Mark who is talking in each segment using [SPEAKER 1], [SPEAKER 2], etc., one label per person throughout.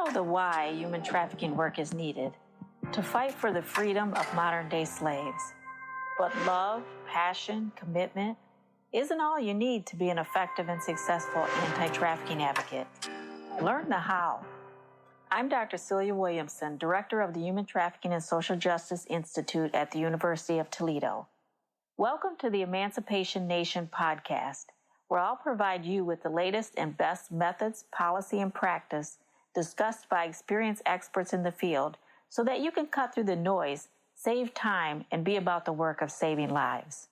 [SPEAKER 1] know the why human trafficking work is needed: to fight for the freedom of modern-day slaves. But love, passion, commitment isn't all you need to be an effective and successful anti-trafficking advocate. Learn the how. I'm Dr. Celia Williamson, Director of the Human Trafficking and Social Justice Institute at the University of Toledo. Welcome to the Emancipation Nation podcast, where I'll provide you with the latest and best methods, policy, and practice discussed by experienced experts in the field so that you can cut through the noise, save time, and be about the work of saving lives.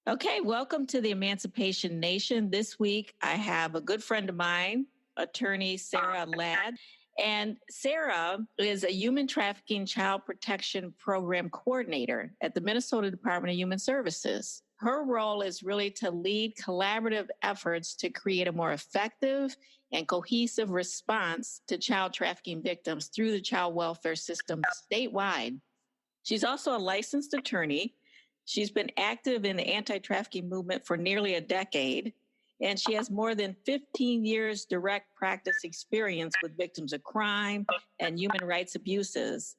[SPEAKER 1] Okay, welcome to the Emancipation Nation. This week, I have a good friend of mine, attorney Sarah Ladd. And Sarah is a human trafficking child protection program coordinator at the Minnesota Department of Human Services. Her role is really to lead collaborative efforts to create a more effective and cohesive response to child trafficking victims through the child welfare system statewide. She's also a licensed attorney. She's been active in the anti-trafficking movement for nearly a decade, and she has more than 15 years direct practice experience with victims of crime and human rights abuses.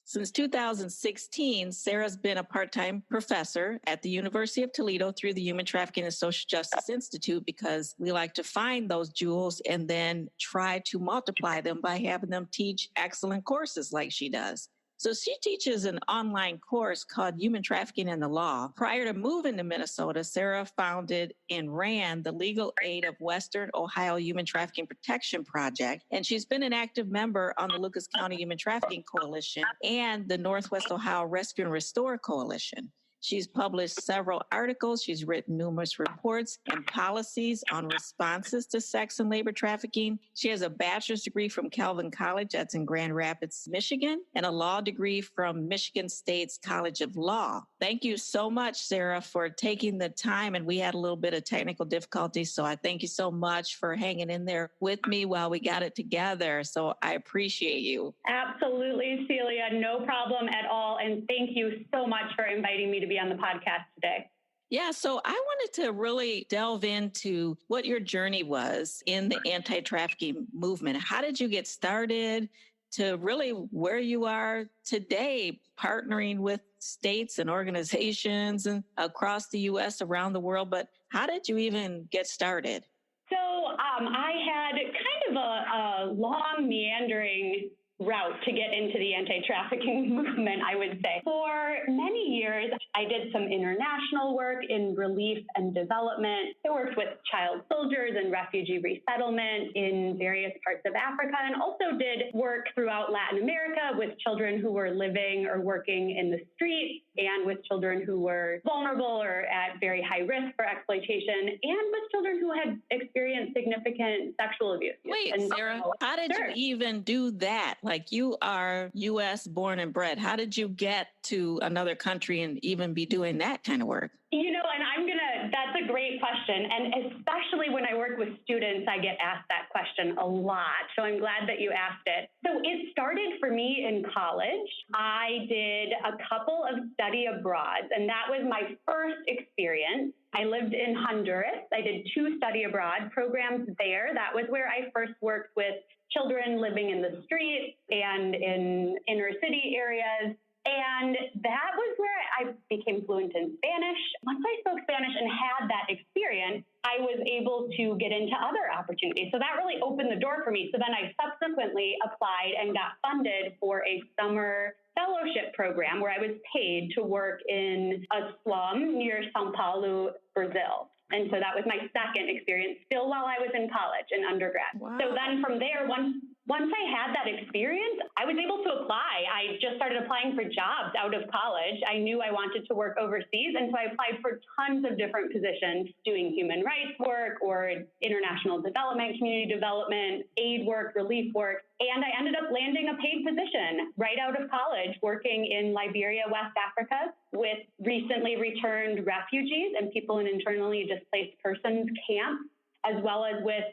[SPEAKER 1] Since 2016, Sarah's been a part-time professor at the University of Toledo through the Human Trafficking and Social Justice Institute, because we like to find those jewels and then try to multiply them by having them teach excellent courses like she does. So she teaches an online course called Human Trafficking and the Law. Prior to moving to Minnesota, Sarah founded and ran the Legal Aid of Western Ohio Human Trafficking Protection Project. And she's been an active member on the Lucas County Human Trafficking Coalition and the Northwest Ohio Rescue and Restore Coalition. She's published several articles. She's written numerous reports and policies on responses to sex and labor trafficking. She has a bachelor's degree from Calvin College, that's in Grand Rapids, Michigan, and a law degree from Michigan State's College of Law. Thank you so much, Sarah, for taking the time. And we had a little bit of technical difficulties, so I thank you so much for hanging in there with me while we got it together. So I appreciate you.
[SPEAKER 2] Absolutely, Celia. No problem at all. And thank you so much for inviting me to be on the podcast today.
[SPEAKER 1] Yeah, so I wanted to really delve into what your journey was in the anti-trafficking movement. How did you get started to really where you are today, partnering with states and organizations and across the U.S., around the world? But how did you even get started?
[SPEAKER 2] So I had kind of a long, meandering route to get into the anti-trafficking movement, I would say. For many years, I did some international work in relief and development. I worked with child soldiers and refugee resettlement in various parts of Africa, and also did work throughout Latin America with children who were living or working in the streets, and with children who were vulnerable or at very high risk for exploitation, and with children who had experienced significant sexual abuse.
[SPEAKER 1] Wait, Sarah, how did you even do that? Like, you are U.S. born and bred. How did you get to another country and even be doing that kind of work?
[SPEAKER 2] You know, and that's a great question. And especially when I work with students, I get asked that question a lot. So I'm glad that you asked it. So it started for me in college. I did a couple of study abroads, and that was my first experience. I lived in Honduras. I did 2 study abroad programs there. That was where I first worked with children living in the streets and in inner city areas. And that was where I became fluent in Spanish. Once I spoke Spanish and had that experience, I was able to get into other opportunities. So that really opened the door for me. So then I subsequently applied and got funded for a summer fellowship program where I was paid to work in a slum near São Paulo, Brazil. And so that was my second experience, still while I was in college and undergrad.
[SPEAKER 1] Wow.
[SPEAKER 2] So then from there, once I had that experience, I was able to apply. I just started applying for jobs out of college. I knew I wanted to work overseas, and so I applied for tons of different positions, doing human rights work or international development, community development, aid work, relief work. And I ended up landing a paid position right out of college, working in Liberia, West Africa, with recently returned refugees and people in internally displaced persons camps, as well as with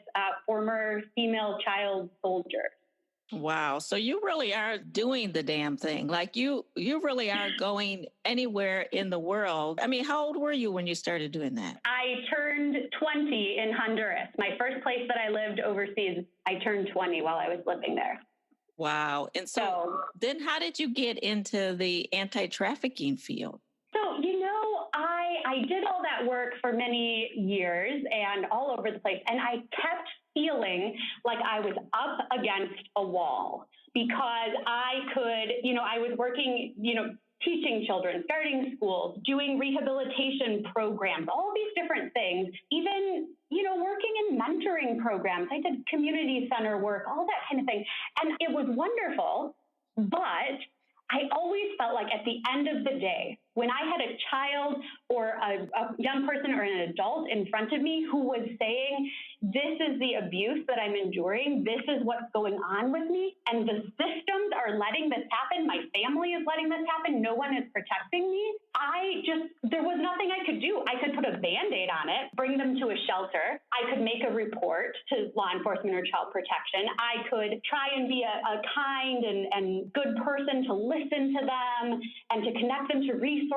[SPEAKER 2] former female child soldiers.
[SPEAKER 1] Wow. So you really are doing the damn thing. Like you really are going anywhere in the world. I mean, how old were you when you started doing that?
[SPEAKER 2] I turned 20 in Honduras. My first place that I lived overseas, I turned 20 while I was living there.
[SPEAKER 1] Wow. And so then how did you get into the anti-trafficking field?
[SPEAKER 2] So, I did all that work for many years and all over the place. And I kept feeling like I was up against a wall because I was working, teaching children, starting schools, doing rehabilitation programs, all these different things, even, working in mentoring programs. I did community center work, all that kind of thing. And it was wonderful, but I always felt like at the end of the day, when I had a child or a young person or an adult in front of me who was saying, this is the abuse that I'm enduring, this is what's going on with me, and the systems are letting this happen, my family is letting this happen, no one is protecting me, there was nothing I could do. I could put a Band-Aid on it, bring them to a shelter, I could make a report to law enforcement or child protection, I could try and be a kind and good person to listen to them and to connect them to resources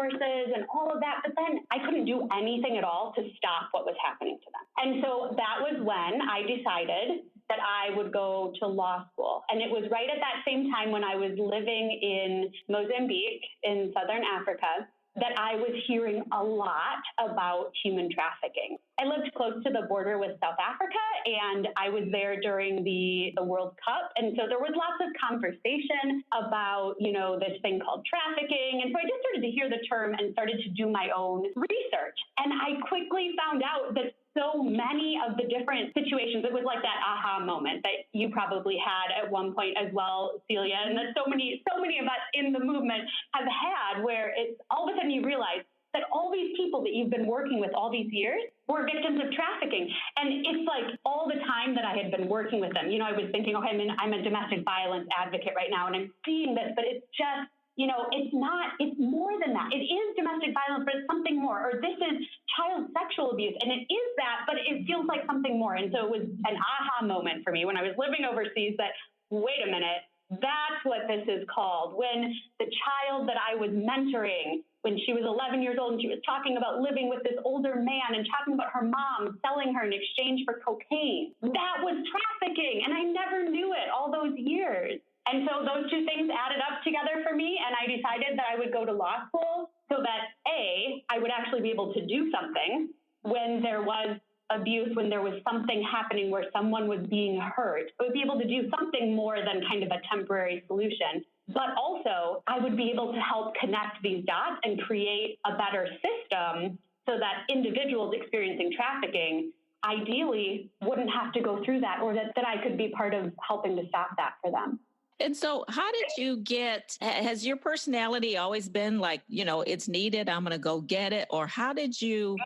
[SPEAKER 2] and all of that, but then I couldn't do anything at all to stop what was happening to them. And so that was when I decided that I would go to law school. And it was right at that same time when I was living in Mozambique in Southern Africa that I was hearing a lot about human trafficking. I lived close to the border with South Africa, and I was there during the World Cup. And so there was lots of conversation about, this thing called trafficking. And so I just started to hear the term and started to do my own research. And I quickly found out that so many of the different situations, it was like that aha moment that you probably had at one point as well, Celia, and that so many of us in the movement have had, where it's all of a sudden you realize that all these people that you've been working with all these years were victims of trafficking. And it's like all the time that I had been working with them, I was thinking, okay, I'm a domestic violence advocate right now, and I'm seeing this, but it's just, it's more than that. It is domestic violence, but it's something more. Or this is child sexual abuse, and it is that, but it feels like something more. And so it was an aha moment for me when I was living overseas that, wait a minute, that's what this is called. When the child that I was mentoring, when she was 11 years old and she was talking about living with this older man and talking about her mom selling her in exchange for cocaine, that was trafficking. And I never knew it all those years. And so those two things added up together for me, and I decided that I would go to law school so that, A, I would actually be able to do something when there was abuse, when there was something happening where someone was being hurt. I would be able to do something more than kind of a temporary solution. But also, I would be able to help connect these dots and create a better system so that individuals experiencing trafficking ideally wouldn't have to go through that, or that I could be part of helping to stop that for them.
[SPEAKER 1] And so how did you has your personality always been like, it's needed, I'm going to go get it? Or how did you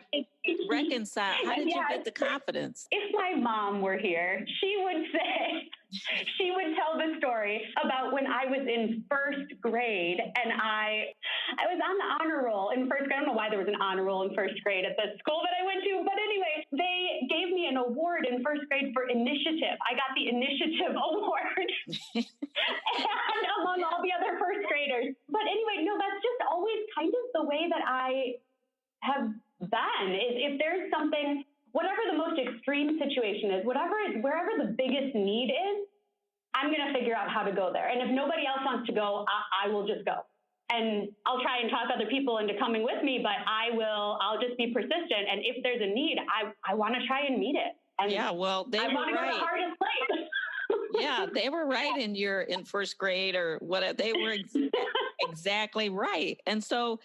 [SPEAKER 1] reconcile? How did you get the confidence?
[SPEAKER 2] If my mom were here, she would tell the story about when I was in first grade and I was on the honor roll in first grade. I don't know why there was an honor roll in first grade at the school that I went to, but anyway, they gave me an award in first grade for initiative. I got the initiative award and among all the other first graders. But anyway, no, that's just always kind of the way that I have been. If there's something, whatever the most extreme situation is, wherever the biggest need is, I'm going to figure out how to go there. And if nobody else wants to go, I will just go. And I'll try and talk other people into coming with me, but I'll just be persistent. And if there's a need, I want to try and meet it. And
[SPEAKER 1] yeah, well, they were right.
[SPEAKER 2] I want to go to the hardest place.
[SPEAKER 1] Yeah, they were right in first grade or whatever. They were exactly right. And so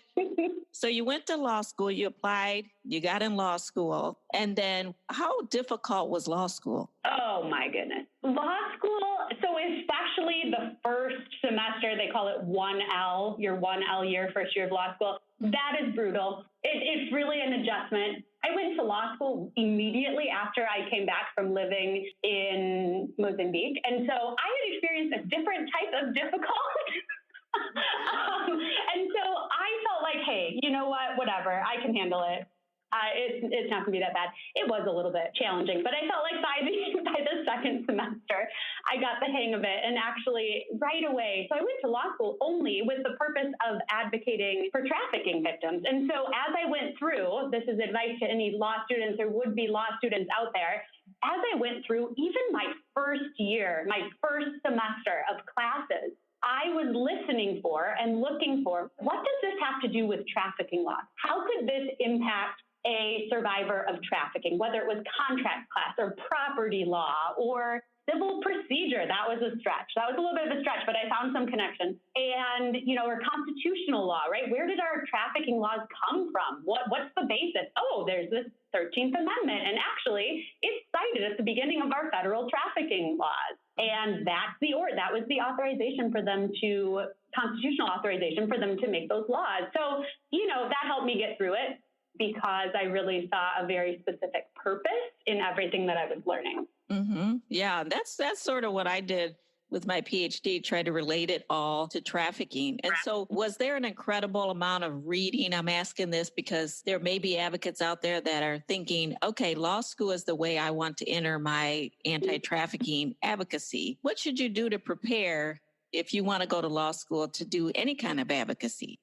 [SPEAKER 1] you went to law school, you applied, you got in law school. And then how difficult was law school?
[SPEAKER 2] Oh, my goodness. Law school, so especially the first semester, they call it 1L, your 1L year, first year of law school. That is brutal. It's really an adjustment. I went to law school immediately after I came back from living in Mozambique. And so I had experienced a different type of difficulty. And so I felt like, hey, you know what, whatever, I can handle it. It's not going to be that bad. It was a little bit challenging, but I felt like by the second semester, I got the hang of it. And actually right away, so I went to law school only with the purpose of advocating for trafficking victims. And so as I went through, this is advice to any law students or would-be law students out there, as I went through even my first year, my first semester of classes, I was listening for and looking for, what does this have to do with trafficking laws? How could this impact a survivor of trafficking, whether it was contract class or property law or civil procedure? That was a stretch. That was a little bit of a stretch, but I found some connection. And, or constitutional law, right? Where did our trafficking laws come from? What's the basis? Oh, there's this 13th Amendment. And actually, it's cited at the beginning of our federal trafficking laws. And that was the authorization for them constitutional authorization for them to make those laws. So, that helped me get through it because I really saw a very specific purpose in everything that I was learning.
[SPEAKER 1] Mm-hmm. Yeah, that's sort of what I did with my PhD, try to relate it all to trafficking. And so was there an incredible amount of reading? I'm asking this because there may be advocates out there that are thinking, okay, law school is the way I want to enter my anti-trafficking advocacy. What should you do to prepare if you want to go to law school to do any kind of advocacy?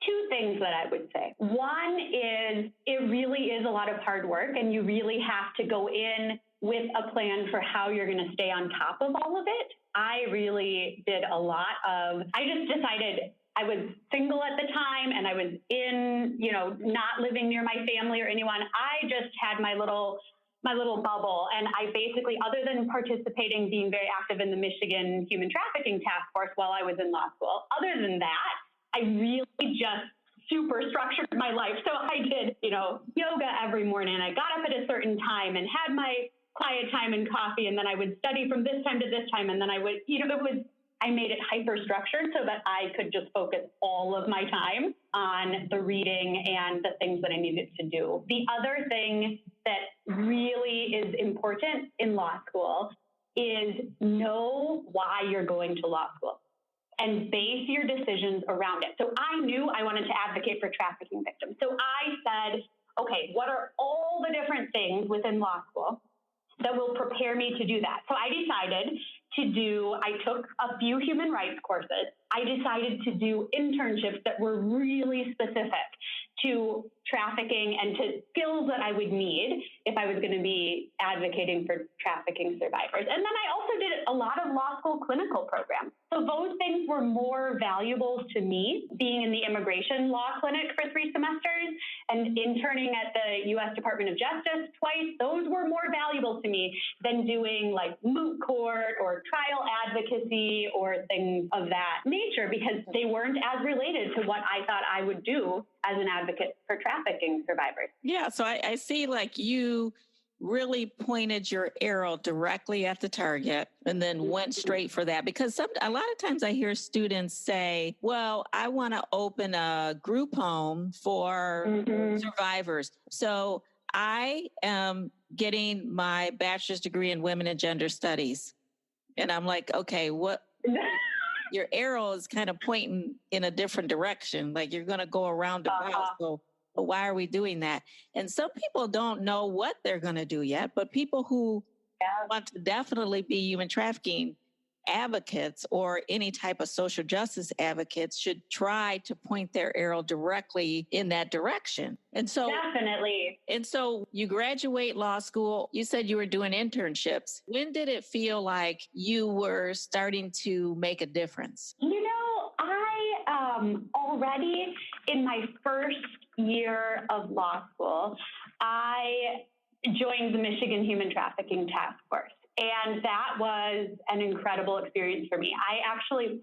[SPEAKER 2] Two things that I would say. One is it really is a lot of hard work, and you really have to go in with a plan for how you're going to stay on top of all of it. I really did a lot I just decided I was single at the time and I was in, not living near my family or anyone. I just had my little bubble. And I basically, other than participating, being very active in the Michigan Human Trafficking Task Force while I was in law school, other than that, I really just super structured my life. So I did, yoga every morning. I got up at a certain time and had my quiet time and coffee. And then I would study from this time to this time. And then I would, I made it hyper structured so that I could just focus all of my time on the reading and the things that I needed to do. The other thing that really is important in law school is know why you're going to law school and base your decisions around it. So I knew I wanted to advocate for trafficking victims. So I said, okay, what are all the different things within law school that will prepare me to do that? So I decided I took a few human rights courses. I decided to do internships that were really specific to trafficking and to skills that I would need if I was going to be advocating for trafficking survivors. And then I also did a lot of law school clinical programs. So those things were more valuable to me, being in the immigration law clinic for 3 semesters and interning at the U.S. Department of Justice twice. Those were more valuable to me than doing like moot court or trial advocacy or things of that nature, because they weren't as related to what I thought I would do as an advocate for trafficking survivors.
[SPEAKER 1] Yeah, so I see like you really pointed your arrow directly at the target and then went straight for that. Because a lot of times I hear students say, well, I want to open a group home for survivors. So I am getting my bachelor's degree in women and gender studies. And I'm like, okay, what? Your arrow is kind of pointing in a different direction. Like you're going to go around about. So why are we doing that? And some people don't know what they're going to do yet, but people who want to definitely be human trafficking advocates or any type of social justice advocates should try to point their arrow directly in that direction. And so
[SPEAKER 2] definitely.
[SPEAKER 1] And so you graduate law school, you said you were doing internships. When did it feel like you were starting to make a difference?
[SPEAKER 2] I already in my first year of law school, I joined the Michigan Human Trafficking Task Force. And that was an incredible experience for me. I actually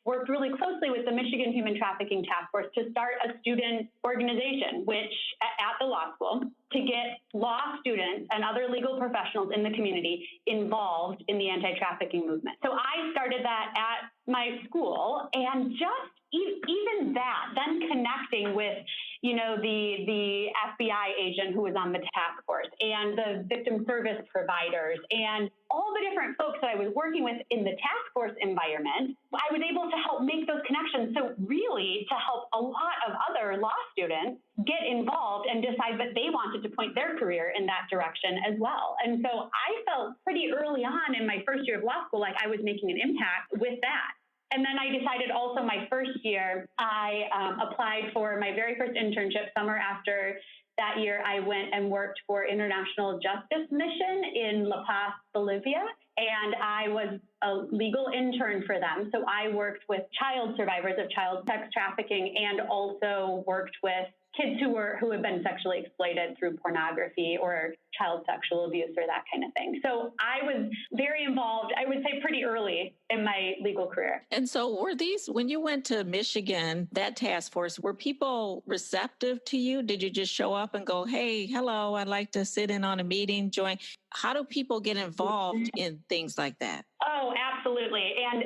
[SPEAKER 2] worked really closely with the Michigan Human Trafficking Task Force to start a student organization, which at the law school, to get law students and other legal professionals in the community involved in the anti-trafficking movement. So I started that at my school, and just even that, then connecting with, the FBI agent who was on the task force and the victim service providers and all the different folks that I was working with in the task force environment, I was able to help make those connections. So really to help a lot of other law students get involved and decide that they wanted to point their career in that direction as well. And so I felt pretty early on in my first year of law school like I was making an impact with that. And then I decided also my first year, I applied for my very first internship summer after that year, I went and worked for International Justice Mission in La Paz, Bolivia, and I was a legal intern for them. So I worked with child survivors of child sex trafficking and also worked with kids who had been sexually exploited through pornography or child sexual abuse or that kind of thing. So I was very involved, I would say pretty early in my legal career.
[SPEAKER 1] And so when you went to Michigan, that task force, were people receptive to you? Did you just show up and go, hey, hello, I'd like to sit in on a meeting, join? How do people get involved in things like that?
[SPEAKER 2] Oh, absolutely. And,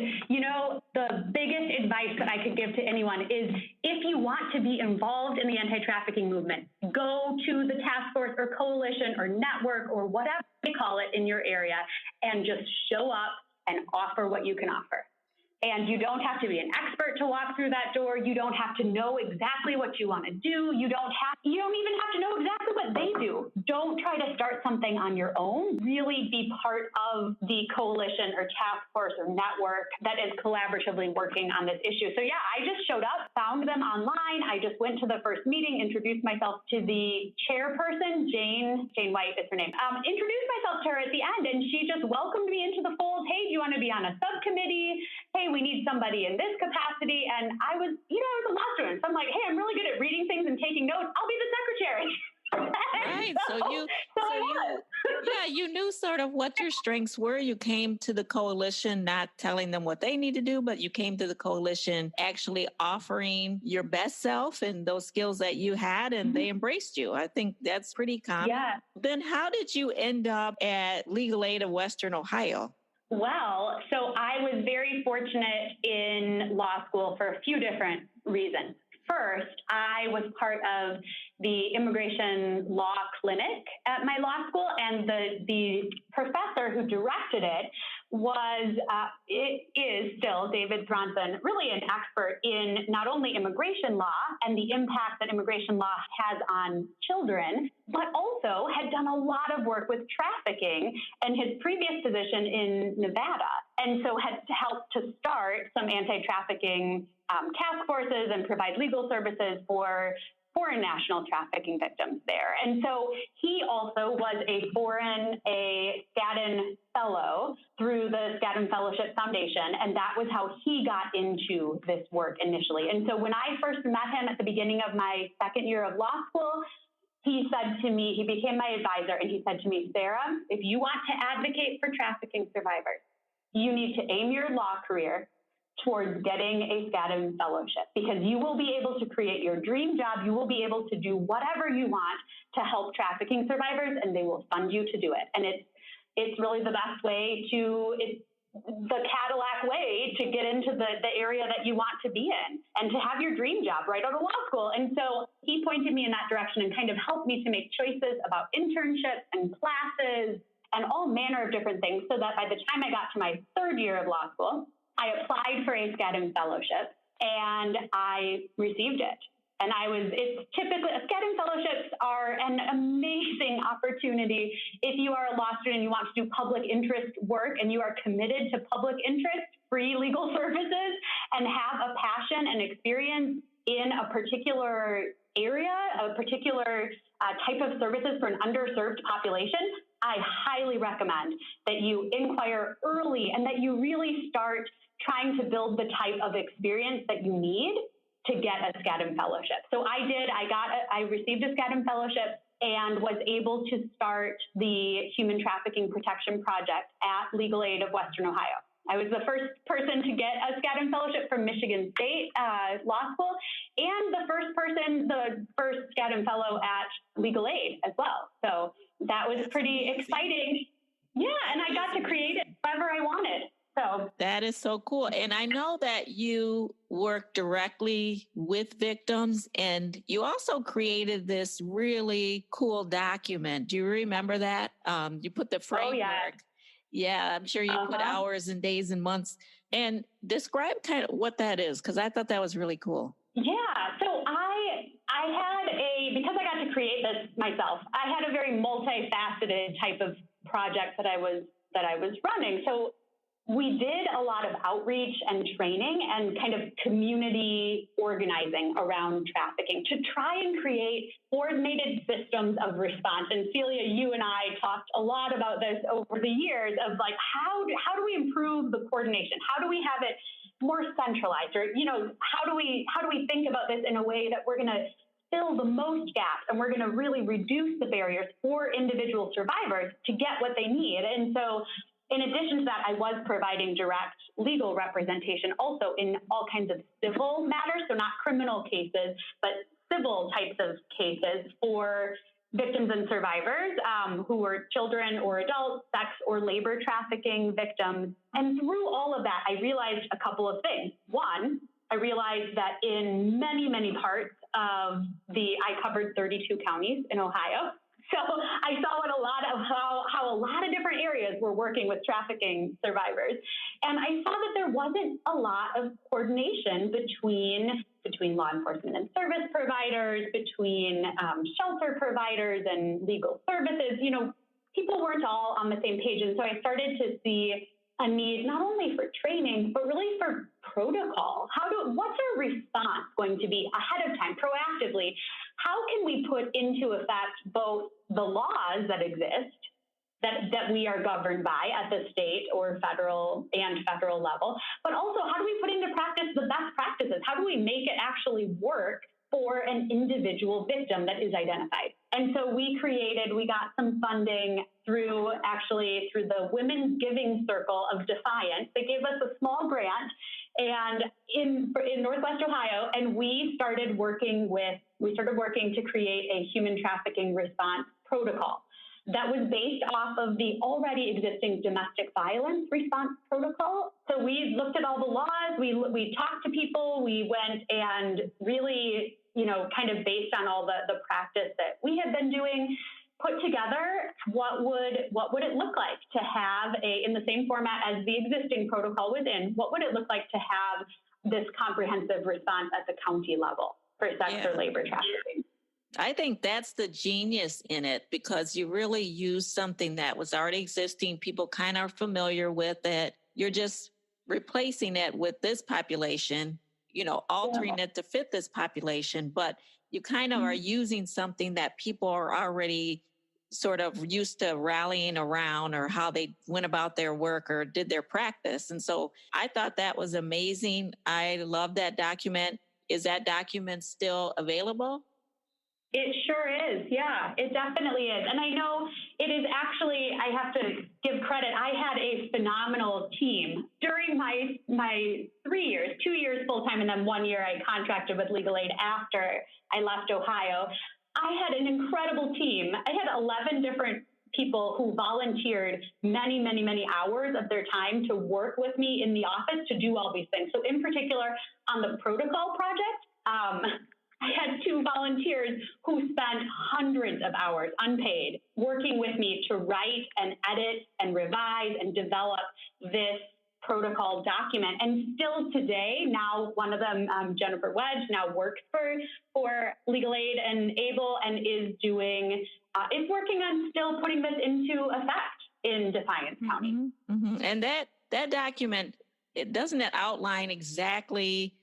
[SPEAKER 2] the biggest advice that I could give to anyone is if you want to be involved in the anti-trafficking movement, go to the task force or coalition or network or whatever they call it in your area and just show up and offer what you can offer. And you don't have to be an expert to walk through that door. You don't have to know exactly what you want to do. You don't even have to know exactly what they do. Don't try to start something on your own. Really be part of the coalition or task force or network that is collaboratively working on this issue. So yeah, I just showed up, found them online. I just went to the first meeting, introduced myself to the chairperson, Jane White is her name. Introduced myself to her at the end, and she just welcomed me into the fold. Hey, do you want to be on a subcommittee? Hey, we need somebody in this capacity. And I was a law student. So I'm like, hey, I'm really good at reading things and taking notes. I'll be the secretary.
[SPEAKER 1] Right. You knew sort of what your strengths were. You came to the coalition, not telling them what they need to do, but you came to the coalition actually offering your best self and those skills that you had, and they embraced you. I think that's pretty common.
[SPEAKER 2] Yeah.
[SPEAKER 1] Then how did you end up at Legal Aid of Western Ohio?
[SPEAKER 2] Well, so I was very fortunate in law school for a few different reasons. First, I was part of the immigration law clinic at my law school, and the professor who directed it is still David Thronson, really an expert in not only immigration law and the impact that immigration law has on children, but also had done a lot of work with trafficking in his previous position in Nevada. And so had helped to start some anti-trafficking task forces and provide legal services for foreign national trafficking victims there. And so he also was a Skadden Fellow through the Skadden Fellowship Foundation, and that was how he got into this work initially. And so when I first met him at the beginning of my second year of law school, he said to me, he became my advisor, and he said to me, Sarah, if you want to advocate for trafficking survivors, you need to aim your law career towards getting a Skadden Fellowship, because you will be able to create your dream job. You will be able to do whatever you want to help trafficking survivors, and they will fund you to do it. And it's really the best way it's the Cadillac way to get into the area that you want to be in and to have your dream job right out of law school. And so he pointed me in that direction and kind of helped me to make choices about internships and classes and all manner of different things, so that by the time I got to my third year of law school, I applied for a Skadden Fellowship and I received it. And Skadden Fellowships are an amazing opportunity if you are a law student and you want to do public interest work and you are committed to public interest, free legal services, and have a passion and experience in a particular area, a particular type of services for an underserved population. I highly recommend that you inquire early and that you really start trying to build the type of experience that you need to get a Skadden Fellowship. So I did. I received a Skadden Fellowship and was able to start the Human Trafficking Protection Project at Legal Aid of Western Ohio. I was the first person to get a Skadden Fellowship from Michigan State Law School, and the first Skadden Fellow at Legal Aid as well. So that was pretty exciting. Yeah, and I got to create it however I wanted. So
[SPEAKER 1] that is so cool. And I know that you work directly with victims, and you also created this really cool document. Do you remember that? You put the framework.
[SPEAKER 2] Oh,
[SPEAKER 1] yeah, I'm sure you put hours and days and months. And describe kind of what that is, because I thought that was really cool.
[SPEAKER 2] Yeah, so I had because I got to create this myself, I had a very multifaceted type of project that I was running. So we did a lot of outreach and training and kind of community organizing around trafficking to try and create coordinated systems of response. And Celia, you and I talked a lot about this over the years of like, how do we improve the coordination? How do we have it more centralized? Or, how do we think about this in a way that we're going to fill the most gaps and we're going to really reduce the barriers for individual survivors to get what they need? And so in addition to that, I was providing direct legal representation also in all kinds of civil matters, so not criminal cases, but civil types of cases for victims and survivors who were children or adults, sex or labor trafficking victims. And through all of that, I realized a couple of things. One, I realized that in many, many parts of I covered 32 counties in Ohio. So I saw how a lot of different areas were working with trafficking survivors. And I saw that there wasn't a lot of coordination between law enforcement and service providers, between shelter providers and legal services. People weren't all on the same page. And so I started to see a need not only for training, but really for protocol. What's our response going to be ahead of time, proactively? How can we put into effect both the laws that exist, that we are governed by at the state or federal level, but also how do we put into practice the best practices? How do we make it actually work for an individual victim that is identified? And so we got some funding through the Women's Giving Circle of Defiance. They gave us a small grant and in Northwest Ohio, and we started working to create a human trafficking response protocol that was based off of the already existing domestic violence response protocol. So we looked at all the laws, we talked to people, we went and really, kind of based on all the practice that we had been doing, put together what would it look like to have in the same format as the existing protocol was in, what would it look like to have this comprehensive response at the county level for sex or labor trafficking?
[SPEAKER 3] I think that's the genius in it, because you really use something that was already existing. People kind of are familiar with it. You're just replacing it with this population, altering it to fit this population, but you kind of are using something that people are already sort of used to rallying around, or how they went about their work or did their practice. And so I thought that was amazing. I love that document. Is that document still available?
[SPEAKER 2] It sure is. Yeah, it definitely is. And I know it is actually, I have to give credit. I had a phenomenal team during my 3 years, 2 years full-time, and then 1 year I contracted with Legal Aid after I left Ohio. I had an incredible team. I had 11 different people who volunteered many, many, many hours of their time to work with me in the office to do all these things. So in particular, on the protocol project, I had 2 volunteers who spent hundreds of hours unpaid working with me to write and edit and revise and develop this protocol document. And still today, now one of them, Jennifer Wedge, now works for Legal Aid and ABLE and is working on still putting this into effect in Defiance County.
[SPEAKER 3] Mm-hmm. And that document, doesn't it outline exactly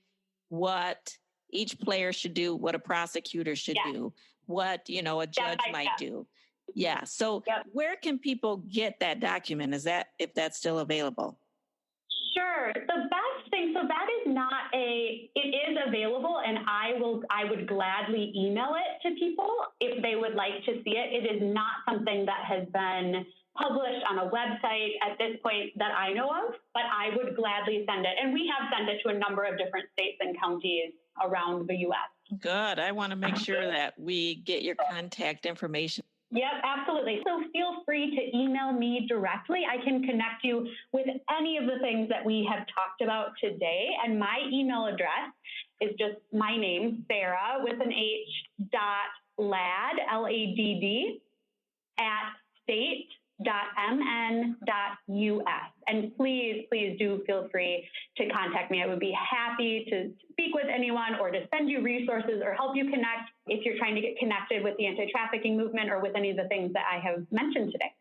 [SPEAKER 3] what each player should do, what a prosecutor should do, what, a judge might do. Yeah. So where can people get that document? If that's still available?
[SPEAKER 2] Sure. The best thing, so that is it is available, and I would gladly email it to people if they would like to see it. It is not something that has been published on a website at this point that I know of, but I would gladly send it. And we have sent it to a number of different states and counties around the U.S.
[SPEAKER 3] Good. I want to make sure that we get your contact information.
[SPEAKER 2] Yep, absolutely. So feel free to email me directly. I can connect you with any of the things that we have talked about today. And my email address is just my name, Sarah, with an H, .ladd, L-A-D-D, at state.mn.us. And please do feel free to contact me. I would be happy to speak with anyone or to send you resources or help you connect if you're trying to get connected with the anti-trafficking movement or with any of the things that I have mentioned today.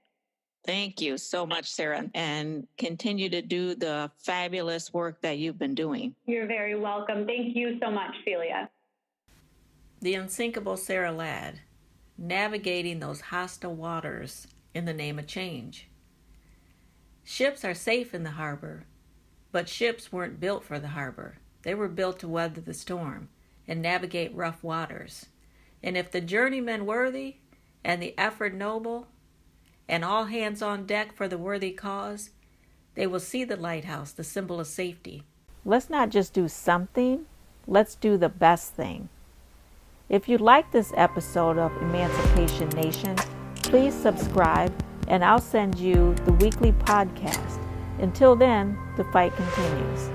[SPEAKER 3] Thank you so much, Sarah, and continue to do the fabulous work that you've been doing.
[SPEAKER 2] You're very welcome. Thank you so much, Celia.
[SPEAKER 1] The unsinkable Sarah Ladd, navigating those hostile waters in the name of change. Ships are safe in the harbor, but ships weren't built for the harbor. They were built to weather the storm and navigate rough waters. And if the journeyman worthy and the effort noble, and all hands on deck for the worthy cause, they will see the lighthouse, the symbol of safety. Let's not just do something, let's do the best thing. If you like this episode of Emancipation Nation, please subscribe and I'll send you the weekly podcast. Until then, the fight continues.